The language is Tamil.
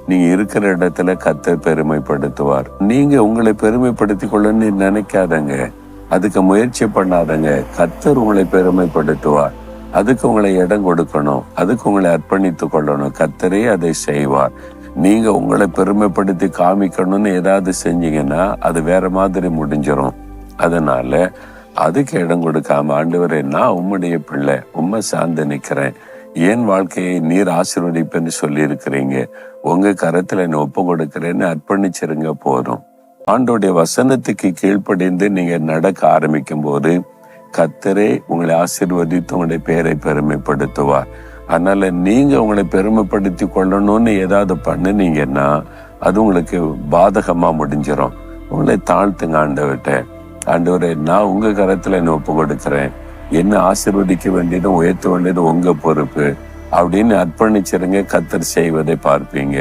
நீங்க இருக்கிற இடத்துல கர்த்தர் பெருமைப்படுத்துவார். நீங்க உங்களை பெருமைப்படுத்தி கொள்ளணும்னு நினைக்காதங்க, அதுக்கு முயற்சி பண்ணாதங்க. கர்த்தர் உங்களை பெருமைப்படுத்துவார். அதுக்கு உங்களை இடம் கொடுக்கணும், அதுக்கு உங்களை அர்ப்பணித்து கொள்ளணும். கர்த்தரே அதை செய்வார். நீங்க உங்களை பெருமைப்படுத்தி காமிக்கணும்னு ஏதாவது செஞ்சீங்கன்னா அது வேற மாதிரி முடிஞ்சிடும். அதனால அதுக்கு இடம் கொடுக்காம, ஆண்டவரே நான் உம்முடைய பிள்ளை, உம்மை சார்ந்து நிக்கிறேன், என் வாழ்க்கையை நீர் ஆசீர்வதிப்பேன்னு சொல்லி இருக்கிறீங்க, உங்க கரத்துல என்ன ஒப்பு கொடுக்கிறேன்னு அர்ப்பணிச்சிருங்க போதும். ஆண்டோடைய வசனத்துக்கு கீழ்ப்படிந்து நீங்க நடக்க ஆரம்பிக்கும் போது கர்த்தரே உங்களை ஆசீர்வதித்து உங்களுடைய பெயரை பெருமைப்படுத்துவார். அதனால நீங்க உங்களை பெருமைப்படுத்தி கொள்ளணும்னு ஏதாவது பண்ணுனீங்கன்னா அது உங்களுக்கு பாதகமா முடிஞ்சிடும். உங்களை தாழ்த்துங்க ஆண்டவர்கிட்ட. ஆண்டவரே நான் உங்க கரத்துல என்ன ஒப்பு கொடுக்கிறேன், என்ன ஆசீர்வதிக்க வேண்டியதும் உயர்த்த வேண்டியது உங்க பொறுப்பு அப்படின்னு அர்ப்பணிச்சிருங்க. கர்த்தர் செய்வதை பார்ப்பீங்க.